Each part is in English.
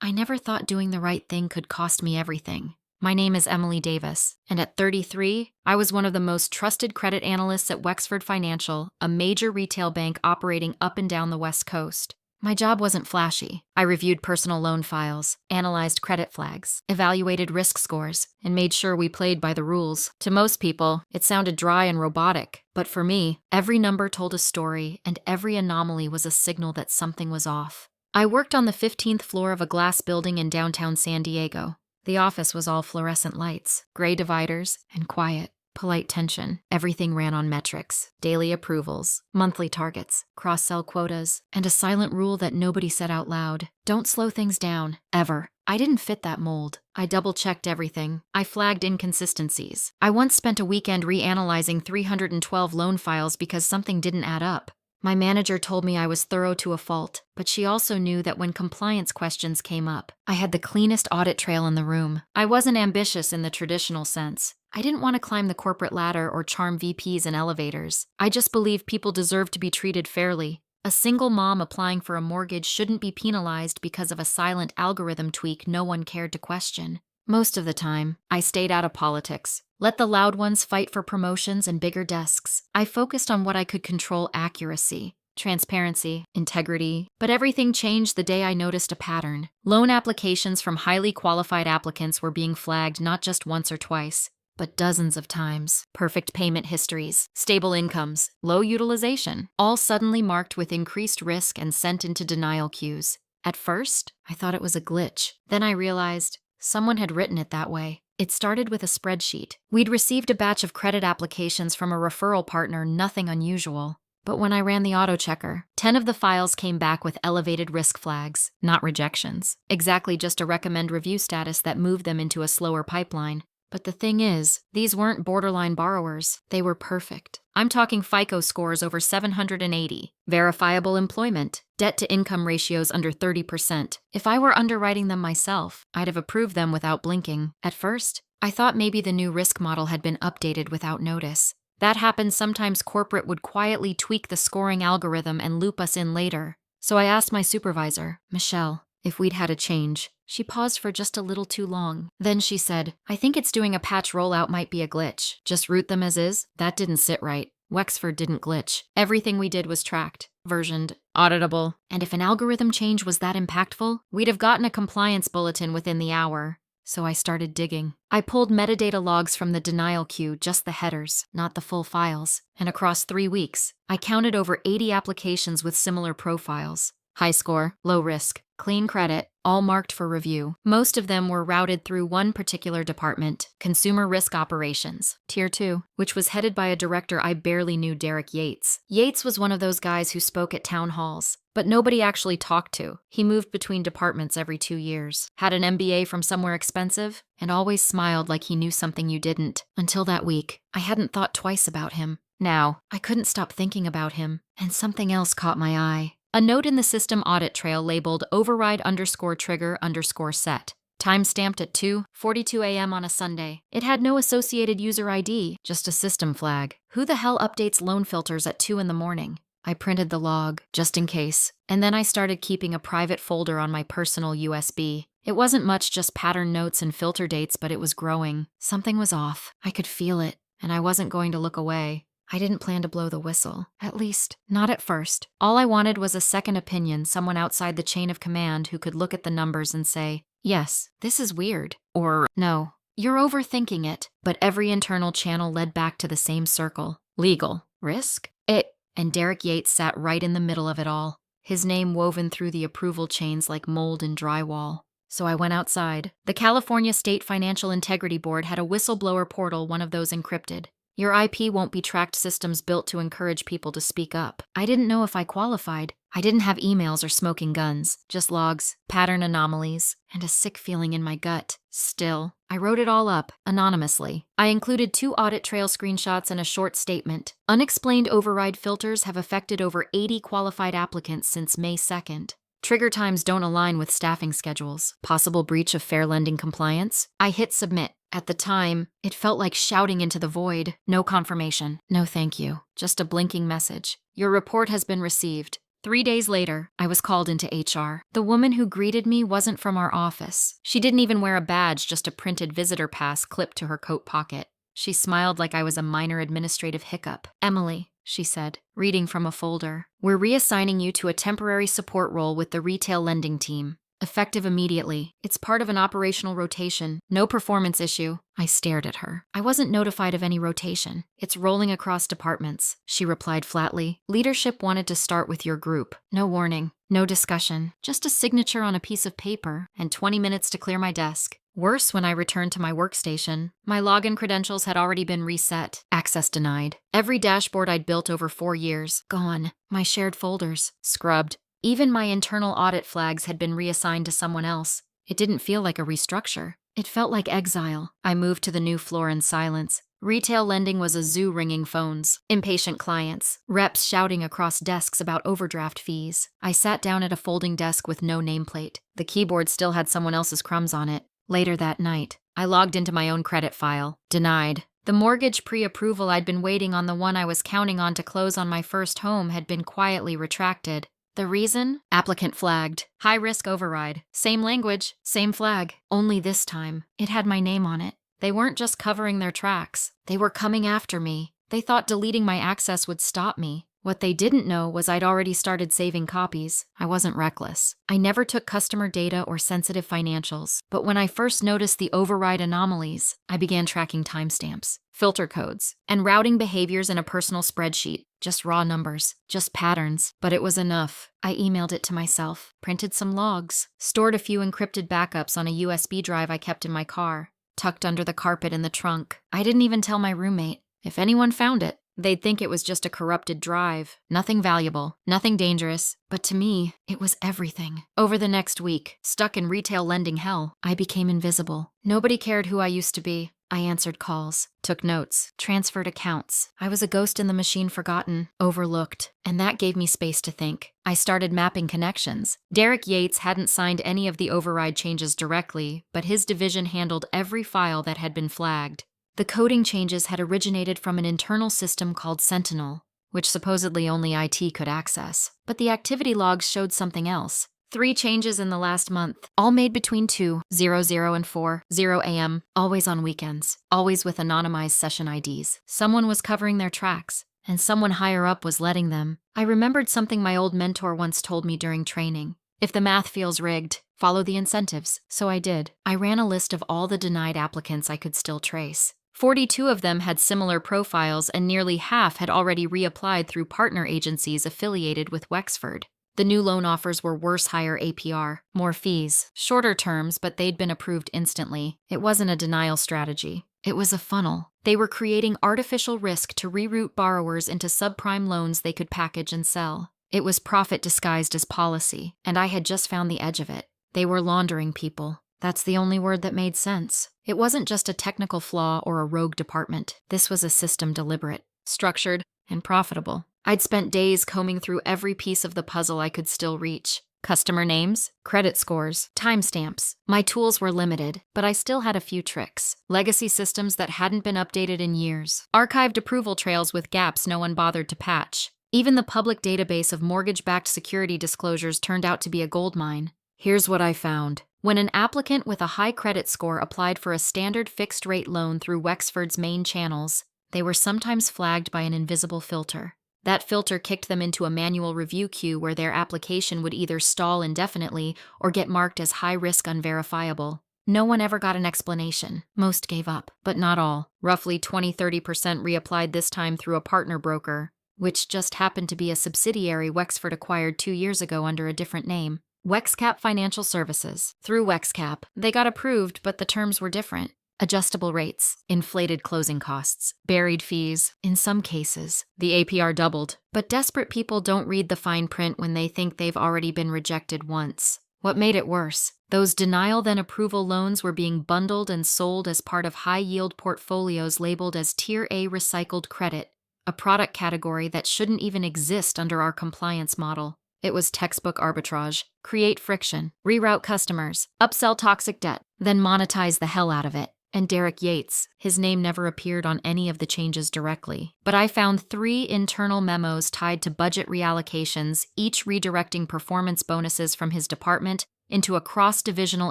I never thought doing the right thing could cost me everything. My name is Emily Davis, and at 33, I was one of the most trusted credit analysts at Wexford Financial, a major retail bank operating up and down the West Coast. My job wasn't flashy. I reviewed personal loan files, analyzed credit flags, evaluated risk scores, and made sure we played by the rules. To most people, it sounded dry and robotic, but for me, every number told a story, and every anomaly was a signal that something was off. I worked on the 15th floor of a glass building in downtown San Diego. The office was all fluorescent lights, gray dividers, and quiet. Polite tension. Everything ran on metrics, daily approvals, monthly targets, cross-sell quotas, and a silent rule that nobody said out loud. Don't slow things down, ever. I didn't fit that mold. I double-checked everything. I flagged inconsistencies. I once spent a weekend reanalyzing 312 loan files because something didn't add up. My manager told me I was thorough to a fault, but she also knew that when compliance questions came up, I had the cleanest audit trail in the room. I wasn't ambitious in the traditional sense. I didn't want to climb the corporate ladder or charm VPs in elevators. I just believed people deserve to be treated fairly. A single mom applying for a mortgage shouldn't be penalized because of a silent algorithm tweak no one cared to question. Most of the time, I stayed out of politics. Let the loud ones fight for promotions and bigger desks. I focused on what I could control: accuracy, transparency, integrity. But everything changed the day I noticed a pattern. Loan applications from highly qualified applicants were being flagged not just once or twice, but dozens of times. Perfect payment histories, stable incomes, low utilization, all suddenly marked with increased risk and sent into denial queues. At first, I thought it was a glitch. Then I realized someone had written it that way. It started with a spreadsheet. We'd received a batch of credit applications from a referral partner, nothing unusual. But when I ran the auto checker, 10 of the files came back with elevated risk flags, not rejections. Exactly just a recommend review status that moved them into a slower pipeline. But the thing is, these weren't borderline borrowers. They were perfect. I'm talking FICO scores over 780, verifiable employment, debt-to-income ratios under 30%. If I were underwriting them myself, I'd have approved them without blinking. At first, I thought maybe the new risk model had been updated without notice. That happens sometimes. Corporate would quietly tweak the scoring algorithm and loop us in later. So I asked my supervisor, Michelle, if we'd had a change. She paused for just a little too long. Then she said, I think it's doing a patch rollout might be a glitch. Just root them as is? That didn't sit right. Wexford didn't glitch. Everything we did was tracked, versioned, auditable. And if an algorithm change was that impactful, we'd have gotten a compliance bulletin within the hour. So I started digging. I pulled metadata logs from the denial queue, just the headers, not the full files. And across 3 weeks, I counted over 80 applications with similar profiles. High score, low risk, clean credit, all marked for review. Most of them were routed through one particular department, Consumer Risk Operations, Tier 2, which was headed by a director I barely knew, Derek Yates. Yates was one of those guys who spoke at town halls, but nobody actually talked to. He moved between departments every 2 years, had an MBA from somewhere expensive, and always smiled like he knew something you didn't. Until that week, I hadn't thought twice about him. Now, I couldn't stop thinking about him, and something else caught my eye. A note in the system audit trail labeled override_trigger_set, time-stamped at 2:42 a.m. on a Sunday. It had no associated user ID, just a system flag. Who the hell updates loan filters at 2 in the morning? I printed the log, just in case, and then I started keeping a private folder on my personal USB. It wasn't much, just pattern notes and filter dates, but it was growing. Something was off. I could feel it, and I wasn't going to look away. I didn't plan to blow the whistle. At least, not at first. All I wanted was a second opinion, someone outside the chain of command who could look at the numbers and say, yes, this is weird. Or, no, you're overthinking it. But every internal channel led back to the same circle. Legal. Risk? And Derek Yates sat right in the middle of it all. His name woven through the approval chains like mold in drywall. So I went outside. The California State Financial Integrity Board had a whistleblower portal, one of those encrypted. Your IP won't be tracked, systems built to encourage people to speak up. I didn't know if I qualified. I didn't have emails or smoking guns, just logs, pattern anomalies, and a sick feeling in my gut. Still, I wrote it all up, anonymously. I included 2 audit trail screenshots and a short statement. Unexplained override filters have affected over 80 qualified applicants since May 2nd. Trigger times don't align with staffing schedules. Possible breach of fair lending compliance. I hit submit. At the time, it felt like shouting into the void. No confirmation. No thank you. Just a blinking message. Your report has been received. 3 days later, I was called into HR. The woman who greeted me wasn't from our office. She didn't even wear a badge, just a printed visitor pass clipped to her coat pocket. She smiled like I was a minor administrative hiccup. "Emily," she said, reading from a folder, "we're reassigning you to a temporary support role with the retail lending team. Effective immediately. It's part of an operational rotation. No performance issue." I stared at her. "I wasn't notified of any rotation. It's rolling across departments," she replied flatly. "Leadership wanted to start with your group. No warning, no discussion, just a signature on a piece of paper and 20 minutes to clear my desk." Worse, when I returned to my workstation, my login credentials had already been reset. Access denied. Every dashboard I'd built over 4 years, gone. My shared folders, scrubbed. Even my internal audit flags had been reassigned to someone else. It didn't feel like a restructure. It felt like exile. I moved to the new floor in silence. Retail lending was a zoo ringing phones, impatient clients, reps shouting across desks about overdraft fees. I sat down at a folding desk with no nameplate. The keyboard still had someone else's crumbs on it. Later that night, I logged into my own credit file. Denied. The mortgage pre-approval I'd been waiting on, the one I was counting on to close on my first home, had been quietly retracted. The reason? Applicant flagged. High risk override. Same language, same flag. Only this time, it had my name on it. They weren't just covering their tracks. They were coming after me. They thought deleting my access would stop me. What they didn't know was I'd already started saving copies. I wasn't reckless. I never took customer data or sensitive financials. But when I first noticed the override anomalies, I began tracking timestamps, filter codes, and routing behaviors in a personal spreadsheet. Just raw numbers, just patterns. But it was enough. I emailed it to myself, printed some logs, stored a few encrypted backups on a USB drive I kept in my car, tucked under the carpet in the trunk. I didn't even tell my roommate. If anyone found it, they'd think it was just a corrupted drive. Nothing valuable, nothing dangerous. But to me, it was everything. Over the next week, stuck in retail lending hell, I became invisible. Nobody cared who I used to be. I answered calls, took notes, transferred accounts. I was a ghost in the machine, forgotten, overlooked. And that gave me space to think. I started mapping connections. Derek Yates hadn't signed any of the override changes directly, but his division handled every file that had been flagged. The coding changes had originated from an internal system called Sentinel, which supposedly only IT could access. But the activity logs showed something else. 3 changes in the last month, all made between 2:00 and 4:00 a.m., always on weekends, always with anonymized session IDs. Someone was covering their tracks, and someone higher up was letting them. I remembered something my old mentor once told me during training. If the math feels rigged, follow the incentives. So I did. I ran a list of all the denied applicants I could still trace. 42 of them had similar profiles, and nearly half had already reapplied through partner agencies affiliated with Wexford. The new loan offers were worse, higher APR, more fees, shorter terms, but they'd been approved instantly. It wasn't a denial strategy. It was a funnel. They were creating artificial risk to reroute borrowers into subprime loans they could package and sell. It was profit disguised as policy, and I had just found the edge of it. They were laundering people. That's the only word that made sense. It wasn't just a technical flaw or a rogue department. This was a system, deliberate, structured, and profitable. I'd spent days combing through every piece of the puzzle I could still reach. Customer names, credit scores, timestamps. My tools were limited, but I still had a few tricks. Legacy systems that hadn't been updated in years. Archived approval trails with gaps no one bothered to patch. Even the public database of mortgage-backed security disclosures turned out to be a goldmine. Here's what I found. When an applicant with a high credit score applied for a standard fixed-rate loan through Wexford's main channels, they were sometimes flagged by an invisible filter. That filter kicked them into a manual review queue where their application would either stall indefinitely or get marked as high-risk unverifiable. No one ever got an explanation. Most gave up, but not all. Roughly 20–30% reapplied, this time through a partner broker, which just happened to be a subsidiary Wexford acquired 2 years ago under a different name. WexCap Financial Services. Through WexCap, they got approved, but the terms were different. Adjustable rates, inflated closing costs, buried fees. In some cases, the APR doubled. But desperate people don't read the fine print when they think they've already been rejected once. What made it worse? Those denial then approval loans were being bundled and sold as part of high-yield portfolios labeled as Tier A recycled credit, a product category that shouldn't even exist under our compliance model. It was textbook arbitrage. Create friction, reroute customers, upsell toxic debt, then monetize the hell out of it. and Derek Yates. His name never appeared on any of the changes directly. But I found 3 internal memos tied to budget reallocations, each redirecting performance bonuses from his department into a cross-divisional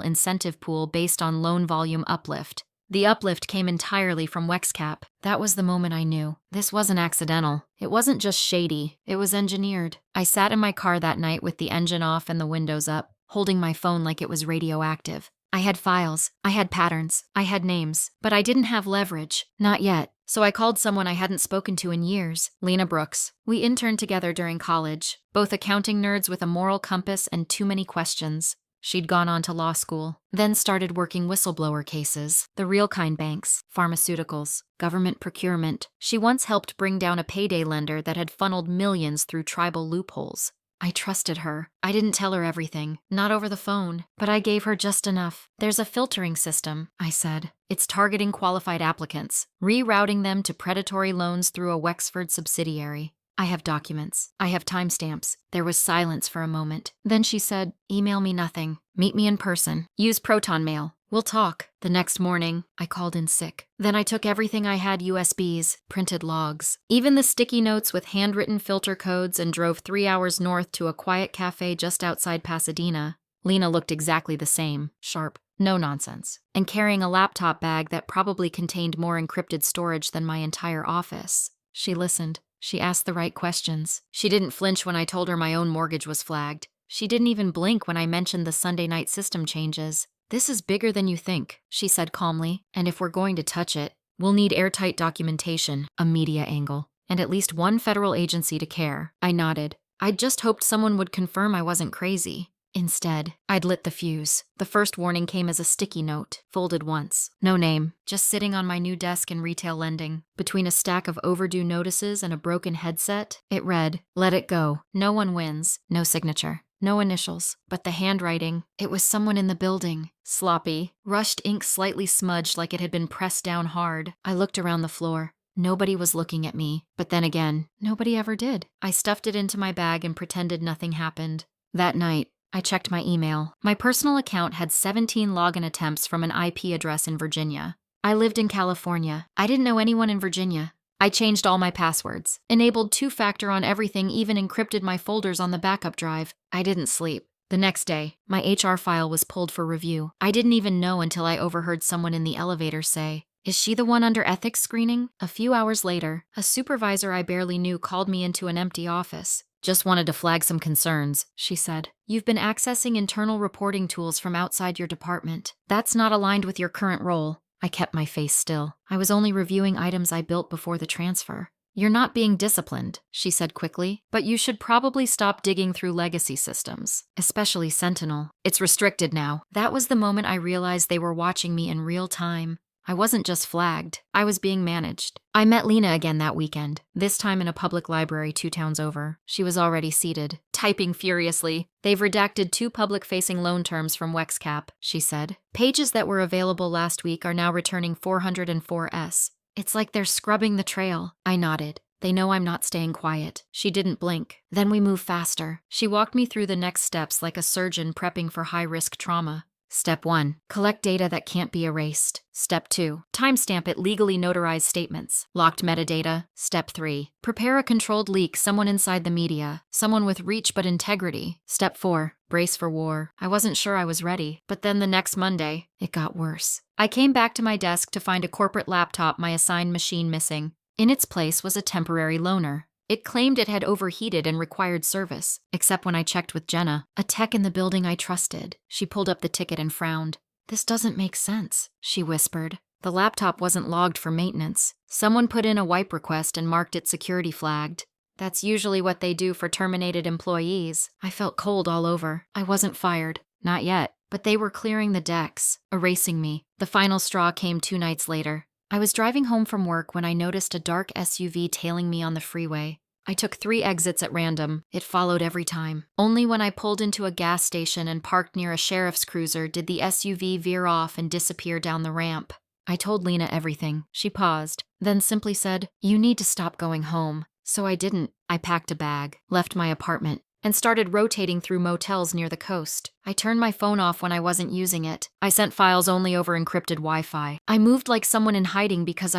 incentive pool based on loan volume uplift. The uplift came entirely from WexCap. That was the moment I knew. This wasn't accidental. It wasn't just shady. It was engineered. I sat in my car that night with the engine off and the windows up, holding my phone like it was radioactive. I had files. I had patterns. I had names. But I didn't have leverage. Not yet. So I called someone I hadn't spoken to in years, Lena Brooks. We interned together during college, both accounting nerds with a moral compass and too many questions. She'd gone on to law school, then started working whistleblower cases, the real kind banks, pharmaceuticals, government procurement. She once helped bring down a payday lender that had funneled millions through tribal loopholes. I trusted her. I didn't tell her everything, not over the phone, but I gave her just enough. There's a filtering system, I said. It's targeting qualified applicants, rerouting them to predatory loans through a Wexford subsidiary. I have documents. I have timestamps. There was silence for a moment. Then she said, email me nothing. Meet me in person. Use Proton Mail. We'll talk. The next morning, I called in sick. Then I took everything I had USBs, printed logs, even the sticky notes with handwritten filter codes, and drove 3 hours north to a quiet cafe just outside Pasadena. Lena looked exactly the same, sharp, no nonsense, and carrying a laptop bag that probably contained more encrypted storage than my entire office. She listened. She asked the right questions. She didn't flinch when I told her my own mortgage was flagged. She didn't even blink when I mentioned the Sunday night system changes. This is bigger than you think, she said calmly, and if we're going to touch it, we'll need airtight documentation, a media angle, and at least one federal agency to care. I nodded. I'd just hoped someone would confirm I wasn't crazy. Instead, I'd lit the fuse. The first warning came as a sticky note, folded once. No name, just sitting on my new desk in retail lending. Between a stack of overdue notices and a broken headset, it read, let it go. No one wins. No signature. No initials. But the handwriting, it was someone in the building. Sloppy. Rushed ink slightly smudged like it had been pressed down hard. I looked around the floor. Nobody was looking at me. But then again, nobody ever did. I stuffed it into my bag and pretended nothing happened. That night, I checked my email. My personal account had 17 login attempts from an IP address in Virginia. I lived in California. I didn't know anyone in Virginia. I changed all my passwords, enabled two-factor on everything, even encrypted my folders on the backup drive. I didn't sleep. The next day, my HR file was pulled for review. I didn't even know until I overheard someone in the elevator say, is she the one under ethics screening? A few hours later, a supervisor I barely knew called me into an empty office. Just wanted to flag some concerns, she said. You've been accessing internal reporting tools from outside your department. That's not aligned with your current role. I kept my face still. I was only reviewing items I built before the transfer. You're not being disciplined, she said quickly, but you should probably stop digging through legacy systems, especially Sentinel. It's restricted now. That was the moment I realized they were watching me in real time. I wasn't just flagged, I was being managed. I met Lena again that weekend, this time in a public library 2 towns over. She was already seated, typing furiously. They've redacted 2 public-facing loan terms from WexCap, she said. Pages that were available last week are now returning 404S. It's like they're scrubbing the trail. I nodded. They know I'm not staying quiet. She didn't blink. Then we moved faster. She walked me through the next steps like a surgeon prepping for high-risk trauma. Step 1. Collect data that can't be erased. Step 2. Timestamp it legally notarized statements. Locked metadata. Step 3. Prepare a controlled leak, someone inside the media. Someone with reach but integrity. Step 4. Brace for war. I wasn't sure I was ready, but then the next Monday, it got worse. I came back to my desk to find a corporate laptop, my assigned machine missing. In its place was a temporary loaner. It claimed it had overheated and required service, except when I checked with Jenna, a tech in the building I trusted. She pulled up the ticket and frowned. This doesn't make sense, she whispered. The laptop wasn't logged for maintenance. Someone put in a wipe request and marked it security flagged. That's usually what they do for terminated employees. I felt cold all over. I wasn't fired. Not yet. But they were clearing the decks, erasing me. The final straw came 2 nights later. I was driving home from work when I noticed a dark SUV tailing me on the freeway. I took 3 exits at random. It followed every time. Only when I pulled into a gas station and parked near a sheriff's cruiser did the SUV veer off and disappear down the ramp. I told Lena everything. She paused, then simply said, "You need to stop going home." So I didn't. I packed a bag, left my apartment, and started rotating through motels near the coast. I turned my phone off when I wasn't using it. I sent files only over encrypted Wi-Fi. I moved like someone in hiding because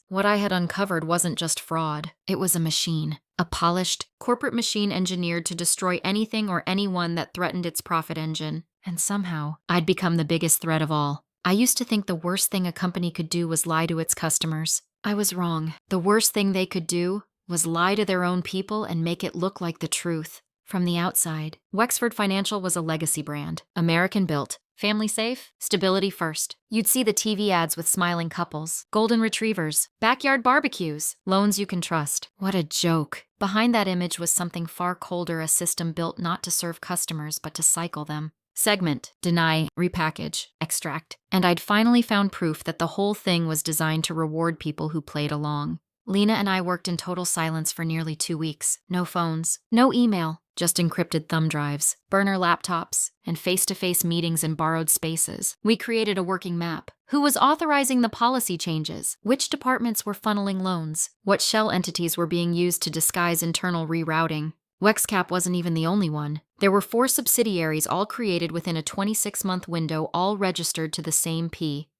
what I had uncovered wasn't just fraud. It was a machine. A polished, corporate machine engineered to destroy anything or anyone that threatened its profit engine. And somehow, I'd become the biggest threat of all. I used to think the worst thing a company could do was lie to its customers. I was wrong. The worst thing they could do was lie to their own people and make it look like the truth. From the outside, Wexford Financial was a legacy brand. American-built. Family safe? Stability first. You'd see the TV ads with smiling couples, golden retrievers, backyard barbecues, loans you can trust. What a joke. Behind that image was something far colder, a system built not to serve customers but to cycle them. Segment, deny, repackage, extract. And I'd finally found proof that the whole thing was designed to reward people who played along. Lena and I worked in total silence for nearly 2 weeks. No phones, no email, just encrypted thumb drives, burner laptops, and face-to-face meetings in borrowed spaces. We created a working map. Who was authorizing the policy changes? Which departments were funneling loans? What shell entities were being used to disguise internal rerouting? WexCap wasn't even the only one. There were 4 subsidiaries all created within a 26-month window, all registered to the same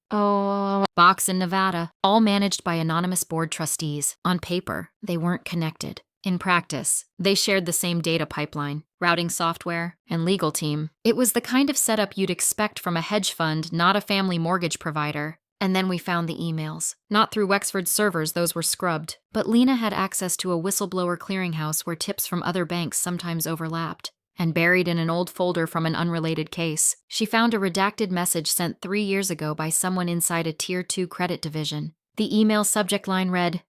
box in Nevada, all managed by anonymous board trustees. On paper, they weren't connected. In practice, they shared the same data pipeline, routing software, and legal team. It was the kind of setup you'd expect from a hedge fund, not a family mortgage provider. And then we found the emails. Not through Wexford's servers, those were scrubbed. But Lena had access to a whistleblower clearinghouse where tips from other banks sometimes overlapped. And buried in an old folder from an unrelated case, she found a redacted message sent 3 years ago by someone inside a Tier 2 credit division. The email subject line read,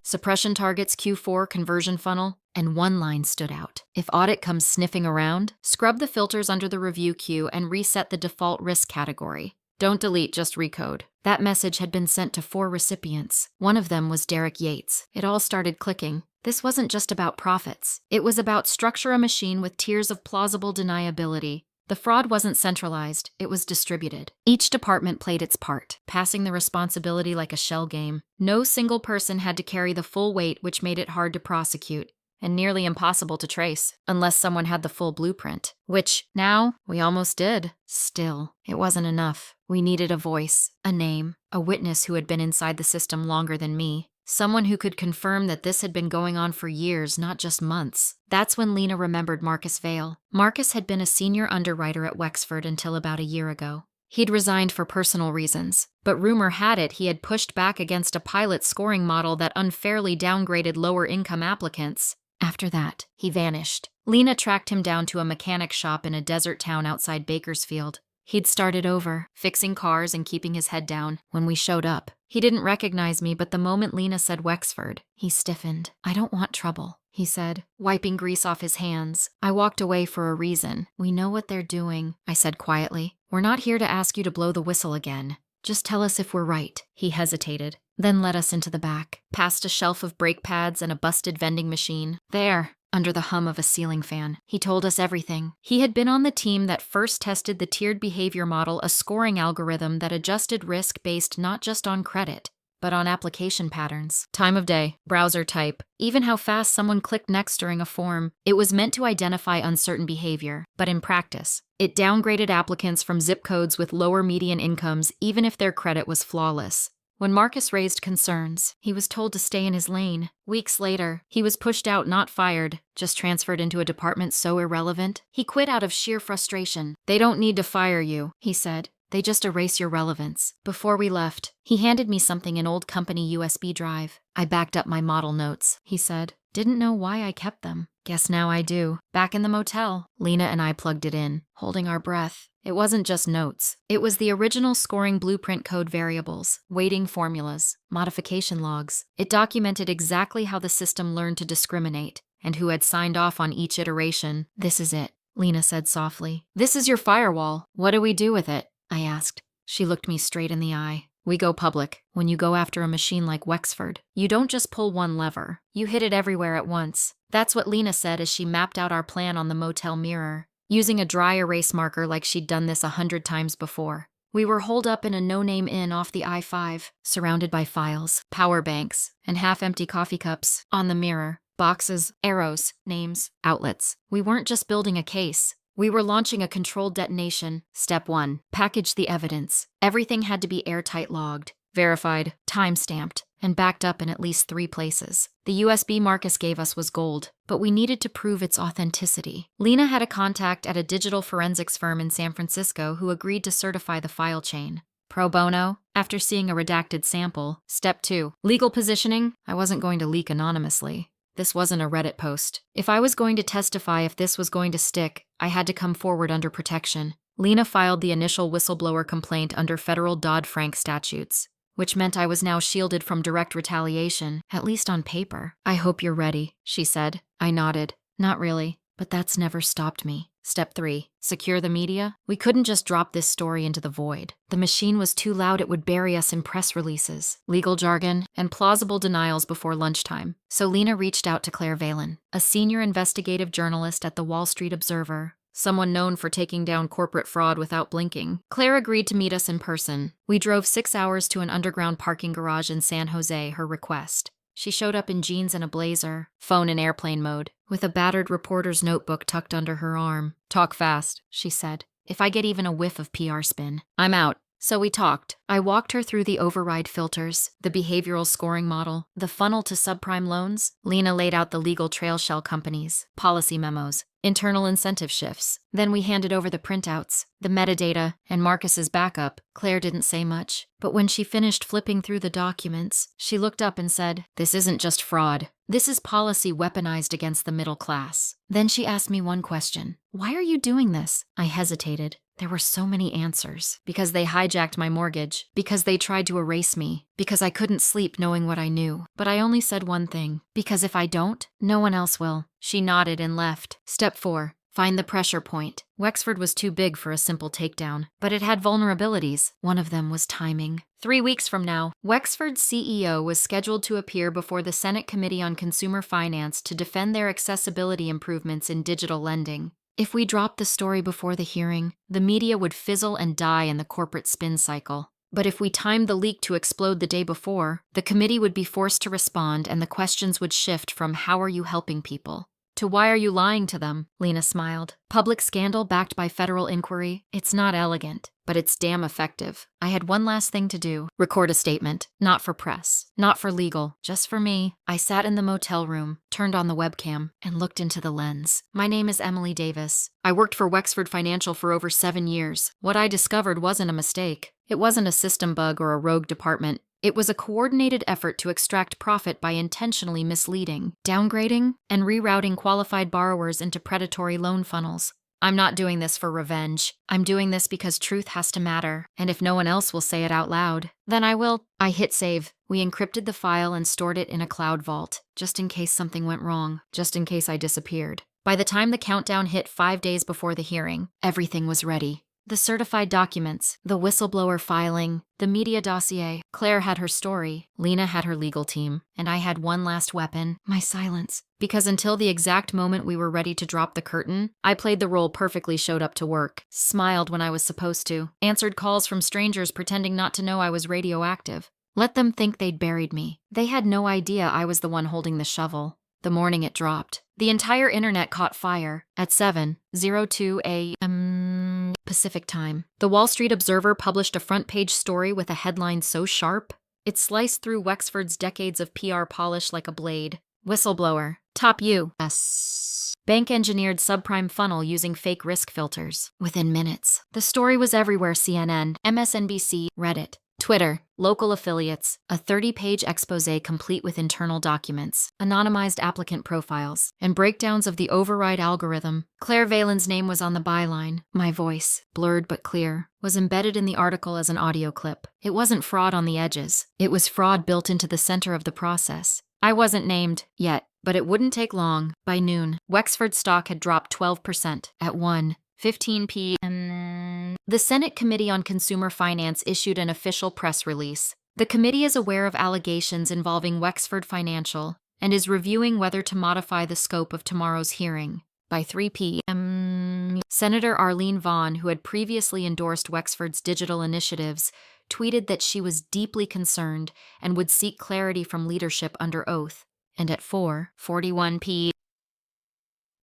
Suppression targets Q4 conversion funnel, and one line stood out. If audit comes sniffing around, scrub the filters under the review queue and reset the default risk category. Don't delete, just recode. That message had been sent to 4 recipients. One of them was Derek Yates. It all started clicking. This wasn't just about profits. It was about structure a machine with tiers of plausible deniability. The fraud wasn't centralized, it was distributed. Each department played its part, passing the responsibility like a shell game. No single person had to carry the full weight, which made it hard to prosecute, and nearly impossible to trace, unless someone had the full blueprint. Which, now, we almost did. Still, it wasn't enough. We needed a voice, a name, a witness who had been inside the system longer than me. Someone who could confirm that this had been going on for years, not just months. That's when Lena remembered Marcus Vale. Marcus had been a senior underwriter at Wexford until about a year ago. He'd resigned for personal reasons, but rumor had it he had pushed back against a pilot scoring model that unfairly downgraded lower-income applicants. After that, he vanished. Lena tracked him down to a mechanic shop in a desert town outside Bakersfield. He'd started over, fixing cars and keeping his head down, when we showed up. He didn't recognize me, but the moment Lena said Wexford, he stiffened. I don't want trouble, he said, wiping grease off his hands. I walked away for a reason. We know what they're doing, I said quietly. We're not here to ask you to blow the whistle again. Just tell us if we're right. He hesitated, then led us into the back, past a shelf of brake pads and a busted vending machine. There, under the hum of a ceiling fan, he told us everything. He had been on the team that first tested the tiered behavior model, a scoring algorithm that adjusted risk based not just on credit, but on application patterns, time of day, browser type, even how fast someone clicked next during a form. It was meant to identify uncertain behavior, but in practice, it downgraded applicants from zip codes with lower median incomes even if their credit was flawless. When Marcus raised concerns, he was told to stay in his lane. Weeks later, he was pushed out, not fired, just transferred into a department so irrelevant. He quit out of sheer frustration. They don't need to fire you, he said. They just erase your relevance. Before we left, he handed me something, an old company USB drive. I backed up my model notes, he said. Didn't know why I kept them. Guess now I do. Back in the motel, Lena and I plugged it in, holding our breath. It wasn't just notes. It was the original scoring blueprint code variables, weighting formulas, modification logs. It documented exactly how the system learned to discriminate, and who had signed off on each iteration. This is it, Lena said softly. This is your firewall. What do we do with it? I asked. She looked me straight in the eye. We go public. When you go after a machine like Wexford, you don't just pull one lever. You hit it everywhere at once. That's what Lena said as she mapped out our plan on the motel mirror, using a dry erase marker like she'd done this 100 times before. We were holed up in a no-name inn off the I-5, surrounded by files, power banks, and half-empty coffee cups. On the mirror, boxes, arrows, names, outlets. We weren't just building a case. We were launching a controlled detonation. Step 1. Package the evidence. Everything had to be airtight logged, verified, time-stamped, and backed up in at least 3 places. The USB Marcus gave us was gold, but we needed to prove its authenticity. Lena had a contact at a digital forensics firm in San Francisco who agreed to certify the file chain. Pro bono, after seeing a redacted sample. Step 2. Legal positioning. I wasn't going to leak anonymously. This wasn't a Reddit post. If I was going to testify if this was going to stick, I had to come forward under protection. Lena filed the initial whistleblower complaint under federal Dodd-Frank statutes, which meant I was now shielded from direct retaliation, at least on paper. I hope you're ready, she said. I nodded. Not really, but that's never stopped me. Step 3. Secure the media. We couldn't just drop this story into the void. The machine was too loud, it would bury us in press releases, legal jargon, and plausible denials before lunchtime. So Lena reached out to Claire Valen, a senior investigative journalist at the Wall Street Observer, someone known for taking down corporate fraud without blinking. Claire agreed to meet us in person. We drove 6 hours to an underground parking garage in San Jose, her request. She showed up in jeans and a blazer, phone in airplane mode, with a battered reporter's notebook tucked under her arm. Talk fast, she said. If I get even a whiff of PR spin, I'm out. So we talked. I walked her through the override filters, the behavioral scoring model, the funnel to subprime loans. Lena laid out the legal trail shell companies, policy memos, internal incentive shifts. Then we handed over the printouts, the metadata, and Marcus's backup. Claire didn't say much, but when she finished flipping through the documents, she looked up and said, "This isn't just fraud. This is policy weaponized against the middle class." Then she asked me one question. "Why are you doing this?" I hesitated. There were so many answers. Because they hijacked my mortgage. Because they tried to erase me. Because I couldn't sleep knowing what I knew. But I only said one thing. Because if I don't, no one else will. She nodded and left. Step 4. Find the pressure point. Wexford was too big for a simple takedown, but it had vulnerabilities. One of them was timing. 3 weeks from now, Wexford's CEO was scheduled to appear before the Senate Committee on Consumer Finance to defend their accessibility improvements in digital lending. If we dropped the story before the hearing, the media would fizzle and die in the corporate spin cycle. But if we timed the leak to explode the day before, the committee would be forced to respond and the questions would shift from "How are you helping people?" to "Why are you lying to them?" Lena smiled. Public scandal backed by federal inquiry. It's not elegant, but it's damn effective. I had one last thing to do. Record a statement. Not for press. Not for legal. Just for me. I sat in the motel room, turned on the webcam, and looked into the lens. My name is Emily Davis. I worked for Wexford Financial for over 7 years. What I discovered wasn't a mistake. It wasn't a system bug or a rogue department. It was a coordinated effort to extract profit by intentionally misleading, downgrading, and rerouting qualified borrowers into predatory loan funnels. I'm not doing this for revenge. I'm doing this because truth has to matter, and if no one else will say it out loud, then I will. I hit save. We encrypted the file and stored it in a cloud vault, just in case something went wrong, just in case I disappeared. By the time the countdown hit 5 days before the hearing, everything was ready. The certified documents, the whistleblower filing, the media dossier. Claire had her story, Lena had her legal team, and I had one last weapon, my silence. Because until the exact moment we were ready to drop the curtain, I played the role perfectly, showed up to work, smiled when I was supposed to, answered calls from strangers pretending not to know I was radioactive. Let them think they'd buried me. They had no idea I was the one holding the shovel. The morning it dropped, the entire internet caught fire at 7:02 a.m. Pacific time. The Wall Street Observer published a front-page story with a headline so sharp, it sliced through Wexford's decades of PR polish like a blade. Whistleblower. Top U.S. Bank engineered subprime funnel using fake risk filters. Within minutes. The story was everywhere: CNN, MSNBC, Reddit, Twitter, local affiliates, a 30-page exposé complete with internal documents, anonymized applicant profiles, and breakdowns of the override algorithm. Claire Valen's name was on the byline. My voice, blurred but clear, was embedded in the article as an audio clip. It wasn't fraud on the edges. It was fraud built into the center of the process. I wasn't named yet, but it wouldn't take long. By noon, Wexford stock had dropped 12%. At 1:15 p.m., the Senate Committee on Consumer Finance issued an official press release. The committee is aware of allegations involving Wexford Financial and is reviewing whether to modify the scope of tomorrow's hearing. By 3 p.m., Senator Arlene Vaughn, who had previously endorsed Wexford's digital initiatives, tweeted that she was deeply concerned and would seek clarity from leadership under oath. and at 4:41 p.m.,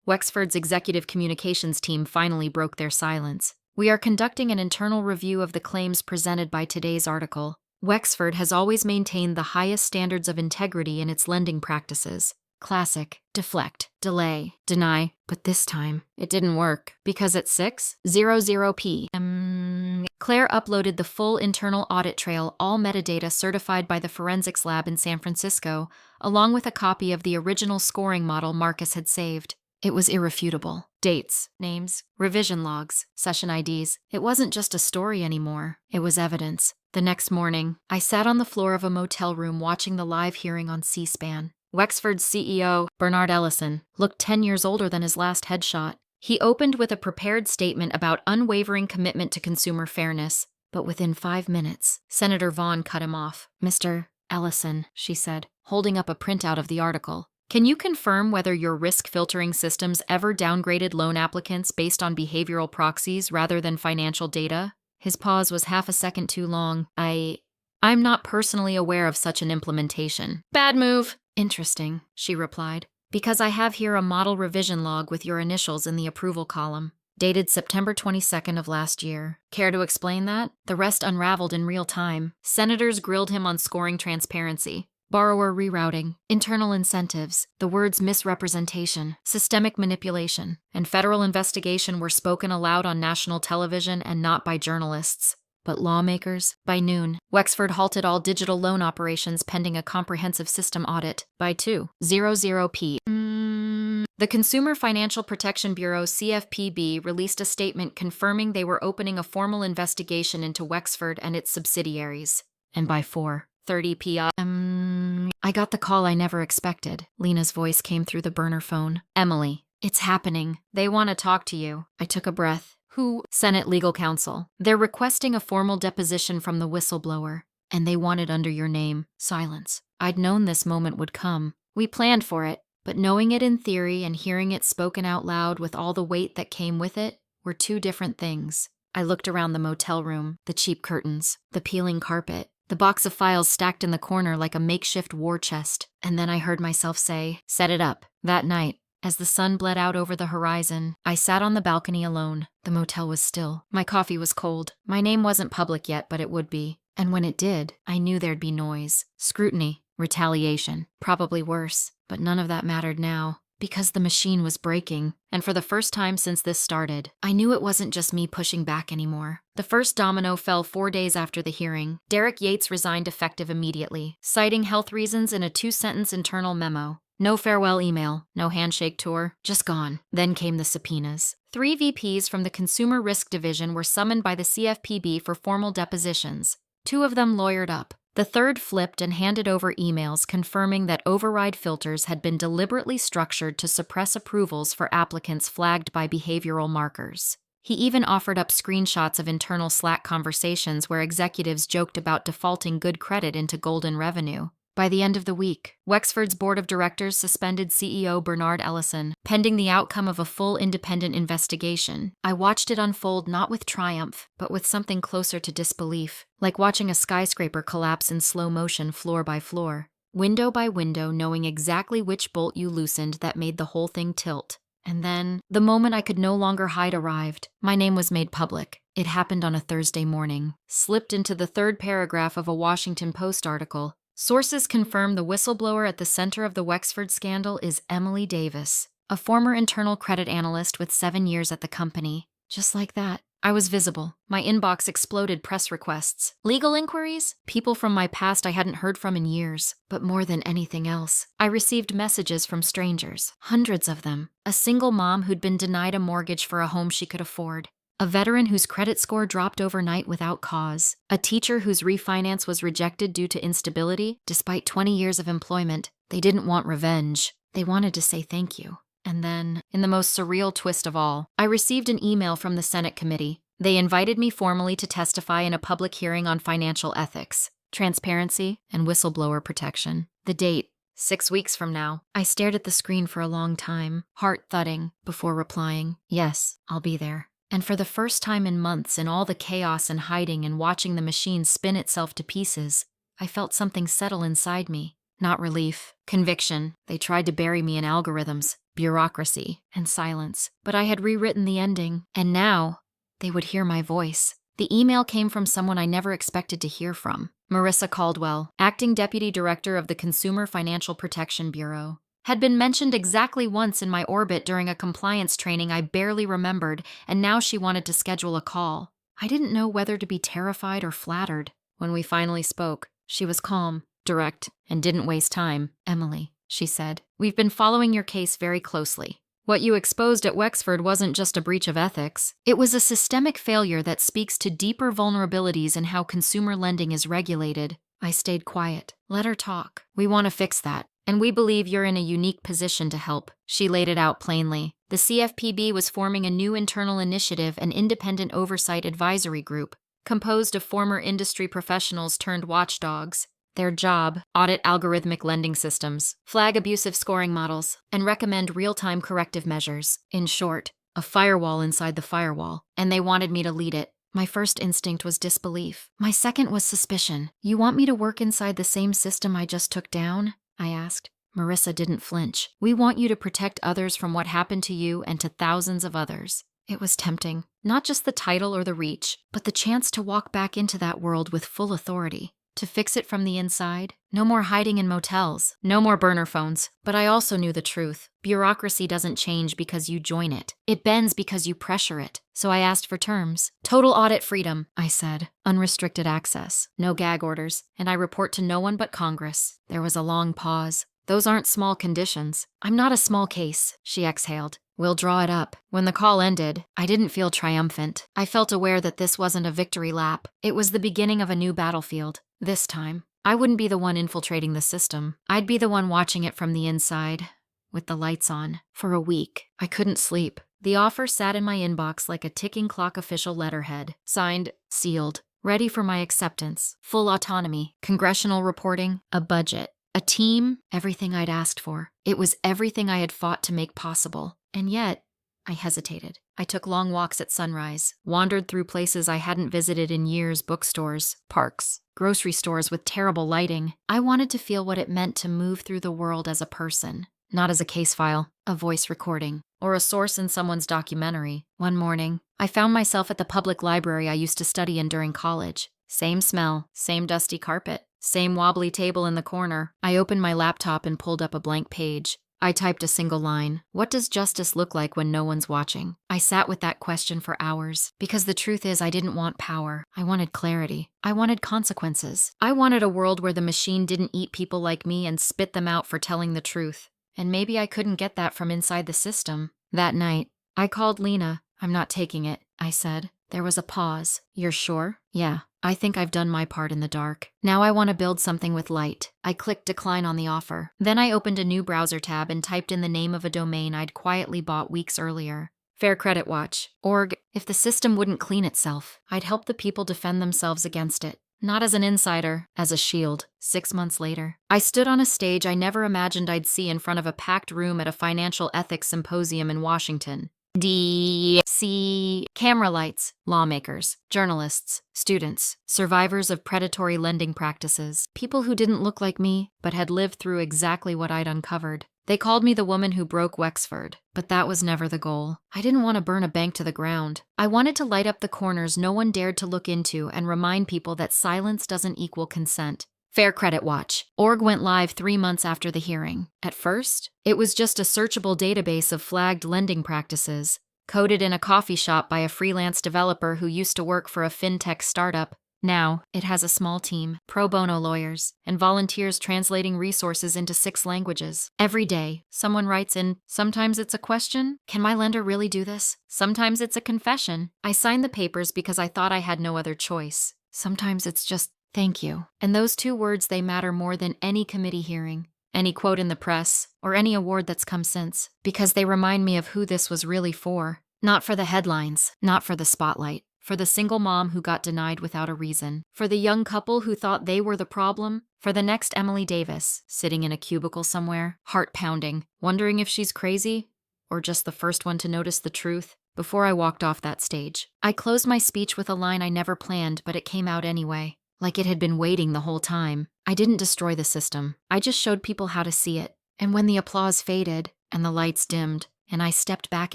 Wexford's executive communications team finally broke their silence. We are conducting an internal review of the claims presented by today's article. Wexford has always maintained the highest standards of integrity in its lending practices. Classic, deflect, delay, deny, but this time it didn't work because at 6:00 p.m., Claire uploaded the full internal audit trail, all metadata certified by the forensics lab in San Francisco, along with a copy of the original scoring model Marcus had saved. It was irrefutable. Dates, names, revision logs, session IDs. It wasn't just a story anymore. It was evidence. The next morning, I sat on the floor of a motel room watching the live hearing on C-SPAN. Wexford's CEO, Bernard Ellison, looked 10 years older than his last headshot. He opened with a prepared statement about unwavering commitment to consumer fairness, but within 5 minutes, Senator Vaughn cut him off. "Mr. Ellison," she said, holding up a printout of the article, "can you confirm whether your risk filtering systems ever downgraded loan applicants based on behavioral proxies rather than financial data?" His pause was half a second too long. I'm not personally aware of such an implementation." "Bad move." "Interesting," she replied, "because I have here a model revision log with your initials in the approval column, dated September 22nd of last year. Care to explain that?" The rest unraveled in real time. Senators grilled him on scoring transparency, borrower rerouting, internal incentives, the words misrepresentation, systemic manipulation, and federal investigation were spoken aloud on national television and not by journalists, but lawmakers. By noon, Wexford halted all digital loan operations pending a comprehensive system audit. By 2:00 p.m., the Consumer Financial Protection Bureau, CFPB, released a statement confirming they were opening a formal investigation into Wexford and its subsidiaries. And by 4:30 p.m., I got the call I never expected. Lena's voice came through the burner phone. "Emily, it's happening. They want to talk to you." I took a breath. "Who?" "Senate legal counsel. They're requesting a formal deposition from the whistleblower, and they want it under your name." Silence. I'd known this moment would come. We planned for it, but knowing it in theory and hearing it spoken out loud with all the weight that came with it were two different things. I looked around the motel room, the cheap curtains, the peeling carpet, the box of files stacked in the corner like a makeshift war chest, and then I heard myself say, "Set it up." That night, as the sun bled out over the horizon, I sat on the balcony alone. The motel was still. My coffee was cold. My name wasn't public yet, but it would be. And when it did, I knew there'd be noise, scrutiny, retaliation, probably worse. But none of that mattered now, because the machine was breaking. And for the first time since this started, I knew it wasn't just me pushing back anymore. The first domino fell 4 days after the hearing. Derek Yates resigned effective immediately, citing health reasons in a 2-sentence internal memo. No farewell email, no handshake tour, just gone. Then came the subpoenas. 3 VPs from the Consumer Risk Division were summoned by the CFPB for formal depositions. 2 of them lawyered up. The third flipped and handed over emails confirming that override filters had been deliberately structured to suppress approvals for applicants flagged by behavioral markers. He even offered up screenshots of internal Slack conversations where executives joked about defaulting good credit into golden revenue. By the end of the week, Wexford's board of directors suspended CEO Bernard Ellison, pending the outcome of a full independent investigation. I watched it unfold not with triumph, but with something closer to disbelief, like watching a skyscraper collapse in slow motion floor by floor, window by window, knowing exactly which bolt you loosened that made the whole thing tilt. And then, the moment I could no longer hide arrived. My name was made public. It happened on a Thursday morning, slipped into the 3rd paragraph of a Washington Post article. Sources confirm the whistleblower at the center of the Wexford scandal is Emily Davis, a former internal credit analyst with 7 years at the company. Just like that, I was visible. My inbox exploded press requests, legal inquiries, people from my past I hadn't heard from in years. But more than anything else, I received messages from strangers, hundreds of them. A single mom who'd been denied a mortgage for a home she could afford. A veteran whose credit score dropped overnight without cause. A teacher whose refinance was rejected due to instability. Despite 20 years of employment, they didn't want revenge. They wanted to say thank you. And then, in the most surreal twist of all, I received an email from the Senate committee. They invited me formally to testify in a public hearing on financial ethics, transparency, and whistleblower protection. The date, 6 weeks from now. I stared at the screen for a long time, heart thudding, before replying, "Yes, I'll be there." And for the first time in months, in all the chaos and hiding and watching the machine spin itself to pieces, I felt something settle inside me. Not relief. Conviction. They tried to bury me in algorithms, bureaucracy, and silence. But I had rewritten the ending, and now they would hear my voice. The email came from someone I never expected to hear from. Marissa Caldwell, acting deputy director of the Consumer Financial Protection Bureau. Had been mentioned exactly once in my orbit during a compliance training I barely remembered, and now she wanted to schedule a call. I didn't know whether to be terrified or flattered. When we finally spoke, she was calm, direct, and didn't waste time. "Emily," she said, "we've been following your case very closely. What you exposed at Wexford wasn't just a breach of ethics. It was a systemic failure that speaks to deeper vulnerabilities in how consumer lending is regulated." I stayed quiet. "Let her talk. We want to fix that. And we believe you're in a unique position to help." She laid it out plainly. The CFPB was forming a new internal initiative and independent oversight advisory group, composed of former industry professionals turned watchdogs. Their job: audit algorithmic lending systems, flag abusive scoring models, and recommend real-time corrective measures. In short, a firewall inside the firewall, and they wanted me to lead it. My first instinct was disbelief. My second was suspicion. "You want me to work inside the same system I just took down?" I asked. Marissa didn't flinch. "We want you to protect others from what happened to you and to thousands of others." It was tempting. Not just the title or the reach, but the chance to walk back into that world with full authority. To fix it from the inside. No more hiding in motels. No more burner phones. But I also knew the truth. Bureaucracy doesn't change because you join it. It bends because you pressure it. So I asked for terms. "Total audit freedom," I said. "Unrestricted access. No gag orders. And I report to no one but Congress." There was a long pause. "Those aren't small conditions." "I'm not a small case," she exhaled. "We'll draw it up." When the call ended, I didn't feel triumphant. I felt aware that this wasn't a victory lap. It was the beginning of a new battlefield. This time, I wouldn't be the one infiltrating the system. I'd be the one watching it from the inside, with the lights on. For a week, I couldn't sleep. The offer sat in my inbox like a ticking clock official letterhead. Signed, sealed, ready for my acceptance. Full autonomy, congressional reporting, a budget, a team, everything I'd asked for. It was everything I had fought to make possible. And yet, I hesitated. I took long walks at sunrise, wandered through places I hadn't visited in years: bookstores, parks, grocery stores with terrible lighting. I wanted to feel what it meant to move through the world as a person, not as a case file, a voice recording, or a source in someone's documentary. One morning, I found myself at the public library I used to study in during college. Same smell, same dusty carpet, same wobbly table in the corner. I opened my laptop and pulled up a blank page. I typed a single line. What does justice look like when no one's watching? I sat with that question for hours, because the truth is I didn't want power. I wanted clarity. I wanted consequences. I wanted a world where the machine didn't eat people like me and spit them out for telling the truth. And maybe I couldn't get that from inside the system. That night, I called Lena. "I'm not taking it," I said. There was a pause. "You're sure?" "Yeah. I think I've done my part in the dark. Now I want to build something with light." I clicked decline on the offer. Then I opened a new browser tab and typed in the name of a domain I'd quietly bought weeks earlier. Fair Credit Watch. Org. If the system wouldn't clean itself, I'd help the people defend themselves against it. Not as an insider, as a shield. 6 months later, I stood on a stage I never imagined I'd see in front of a packed room at a financial ethics symposium in Washington. DC. Camera lights, lawmakers, journalists, students, survivors of predatory lending practices, people who didn't look like me, but had lived through exactly what I'd uncovered. They called me the woman who broke Wexford, but that was never the goal. I didn't want to burn a bank to the ground. I wanted to light up the corners no one dared to look into and remind people that silence doesn't equal consent. Fair Credit Watch. Org went live 3 months after the hearing. At first, it was just a searchable database of flagged lending practices, coded in a coffee shop by a freelance developer who used to work for a fintech startup. Now, it has a small team, pro bono lawyers, and volunteers translating resources into 6 languages. Every day, someone writes in. Sometimes it's a question, "Can my lender really do this?" Sometimes it's a confession. I signed the papers because I thought I had no other choice. Sometimes it's just, "Thank you." And those 2 words, they matter more than any committee hearing, any quote in the press, or any award that's come since, because they remind me of who this was really for. Not for the headlines, not for the spotlight. For the single mom who got denied without a reason. For the young couple who thought they were the problem. For the next Emily Davis, sitting in a cubicle somewhere, heart pounding, wondering if she's crazy, or just the first one to notice the truth. Before I walked off that stage, I closed my speech with a line I never planned, but it came out anyway. like it had been waiting the whole time. I didn't destroy the system. I just showed people how to see it. And when the applause faded and the lights dimmed and I stepped back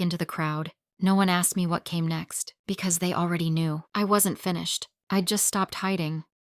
into the crowd, no one asked me what came next because they already knew. I wasn't finished. I'd just stopped hiding.